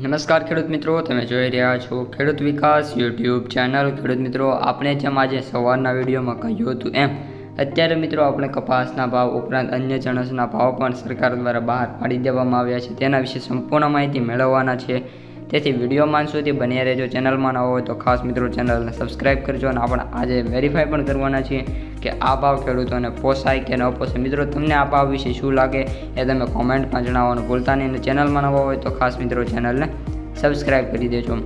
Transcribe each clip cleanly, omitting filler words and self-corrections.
નમસ્કાર ખેડૂત મિત્રો, તમે જોઈ રહ્યા છો ખેડૂત વિકાસ યુટ્યુબ ચેનલ। ખેડૂત મિત્રો, આપણે જેમ આજે સવારના વિડીયોમાં કહ્યું હતું એમ અત્યારે મિત્રો આપણે કપાસના ભાવ ઉપરાંત અન્ય જણસના ભાવ પણ સરકાર દ્વારા બહાર પાડી દેવામાં આવ્યા છે। તેના વિશે સંપૂર્ણ માહિતી મેળવવાના છે, તેથી વિડીયોમાં સુધી બન્યા રહેજો। ચેનલમાં ન હોય તો ખાસ મિત્રો ચેનલને સબસ્ક્રાઈબ કરજો અને આપણે આજે વેરીફાઈ પણ કરવાના છીએ કે આ ભાવ ખેડૂતોને પોસાય કે ન પોસાય। મિત્રો, તમને આ ભાવ વિશે શું લાગે એ તમે કોમેન્ટમાં જણાવવાનું ભૂલતા નહીં, અને ચેનલમાં નવા હોય તો ખાસ મિત્રો ચેનલને સબસ્ક્રાઈબ કરી દેજો।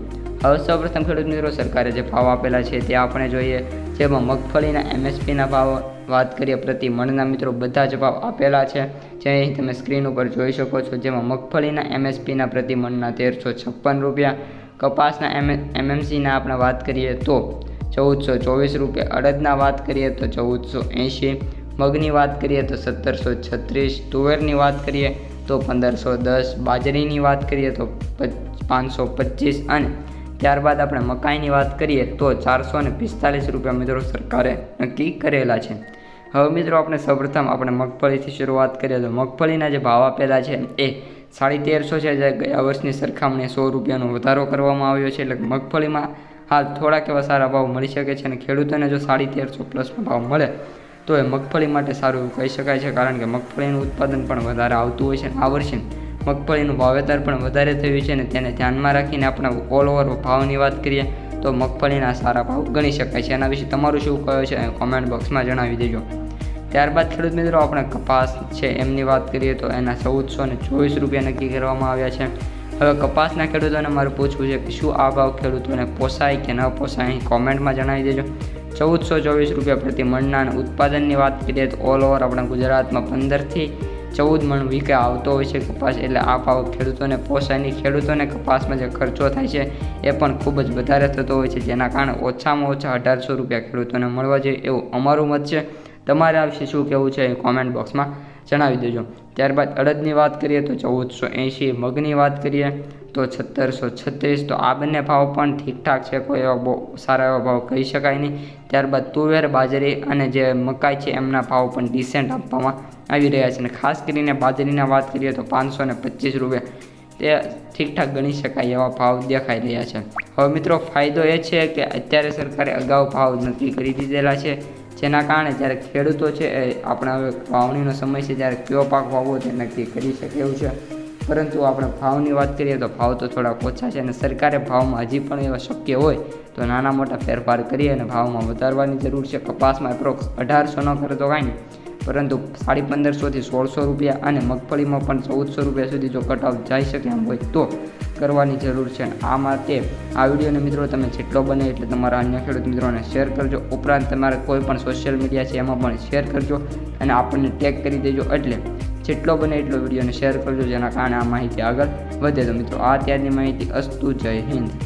હવે સૌપ્રથમ ખેડૂત મિત્રો, સરકારે જે ભાવ આપેલા છે તે આપણે જોઈએ, જેમાં મગફળીના MSPના ભાવ વાત કરીએ પ્રતિ મણના મિત્રો બધા જ ભાવ આપેલા છે, જે અહીં તમે સ્ક્રીન ઉપર જોઈ શકો છો। જેમાં મગફળીના MSPના પ્રતિ મણના 1356 રૂપિયા, કપાસના MMCના આપણે વાત કરીએ તો 1424 રૂપિયા, અડદના વાત કરીએ તો 1480, મગની વાત કરીએ તો 1736, તુવેરની વાત કરીએ તો 1510, બાજરીની વાત કરીએ તો 525 અને ત્યારબાદ આપણે મકાઈની વાત કરીએ તો 445 રૂપિયા મિત્રો સરકારે નક્કી કરેલા છે। હવે મિત્રો આપણે સૌપ્રથમ આપણે મગફળીથી શરૂઆત કરીએ તો મગફળીના જે ભાવ આપેલા છે એ 1350 છે, જે ગયા વર્ષની સરખામણીએ 100 રૂપિયાનો વધારો કરવામાં આવ્યો છે। એટલે મગફળીમાં હાલ થોડાક એવા સારા ભાવ મળી શકે છે, અને ખેડૂતોને જો 1350 પ્લસનો ભાવ મળે તો એ મગફળી માટે સારું એવું કહી શકાય છે, કારણ કે મગફળીનું ઉત્પાદન પણ વધારે આવતું હોય છે। આ વર્ષે મગફળીનું વાવેતર પણ વધારે થયું છે, અને તેને ધ્યાનમાં રાખીને આપણે ઓલ ઓવર ભાવની વાત કરીએ તો મગફળીના સારા ભાવ ગણી શકાય છે। એના વિશે તમારું શું કહે છે કોમેન્ટ બોક્સમાં જણાવી દેજો। ત્યારબાદ ખેડૂત મિત્રો આપણે કપાસ છે એમની વાત કરીએ તો એના 1424 રૂપિયા નક્કી કરવામાં આવ્યા છે। હવે કપાસના ખેડૂતોને મારું પૂછવું છે કે શું આ ભાવ ખેડૂતોને પોસાય કે ન પોસાય, અહીં કોમેન્ટમાં જણાવી દેજો। 1424 રૂપિયા પ્રતિ મણના, અને ઉત્પાદનની વાત કરીએ તો ઓલ ઓવર આપણા ગુજરાતમાં 15થી 14 મણ વીકે આવતો હોય છે કપાસ, એટલે આ ભાવ ખેડૂતોને પોસાય નહીં। ખેડૂતોને કપાસમાં જે ખર્ચો થાય છે એ પણ ખૂબ જ વધારે થતો હોય છે, જેના કારણે ઓછામાં ઓછા 1800 રૂપિયા ખેડૂતોને મળવા જોઈએ એવું અમારું મત છે। તમારે આ વિશે શું કહેવું છે એ કોમેન્ટ બોક્સમાં જણાવી દેજો। ત્યારબાદ અડદની વાત કરીએ તો 1480, મગની વાત કરીએ તો 1736, તો આ બંને ભાવ પણ ઠીકઠાક છે, કોઈ એવા બહુ સારા એવા ભાવ કહી શકાય નહીં। ત્યારબાદ તુવેર, બાજરી અને જે મકાઈ છે એમના ભાવ પણ ડિસેન્ટ આપવામાં આવી રહ્યા છે, અને ખાસ કરીને બાજરીના વાત કરીએ તો 525 રૂપિયા તે ઠીકઠાક ગણી શકાય એવા ભાવ દેખાઈ રહ્યા છે। હવે મિત્રો ફાયદો એ છે કે અત્યારે સરકારે અગાઉ ભાવ નક્કી કરી દીધેલા છે, જેના કારણે જ્યારે ખેડૂતો છે એ આપણે હવે વાવણીનો સમય છે જ્યારે કયો પાક વાવવો તે નક્કી કરી શકે એવું છે, પરંતુ આપણે ભાવની વાત કરીએ તો ભાવ તો થોડા ઓછા છે, અને સરકારે ભાવમાં હજી પણ એવા શક્ય હોય તો નાના મોટા ફેરફાર કરી અને ભાવમાં વધારવાની જરૂર છે। કપાસમાં એપ્રોક્સ 1800 ન કરે તો કાંઈ નહીં, પરંતુ 1550 થી 1600 રૂપિયા અને મગફળીમાં પણ 1400 રૂપિયા સુધી જો કટઆઉટ જઈ શકે એમ હોય તો કરવાની જરૂર છે। આ માટે આ વિડીયોને મિત્રો તમે જેટલો બને એટલે તમારા અન્ય ખેડૂત મિત્રોને શેર કરજો, ઉપરાંત તમારે કોઈ પણ સોશિયલ મીડિયા છે એમાં પણ શેર કરજો અને આપણને ટેગ કરી દેજો, એટલે જેટલો બને એટલો વિડીયોને શેર કરજો, જેના કારણે આ માહિતી આગળ વધે। તો મિત્રો આ ત્યારની માહિતી. અસ્તુ, જય હિન્દ।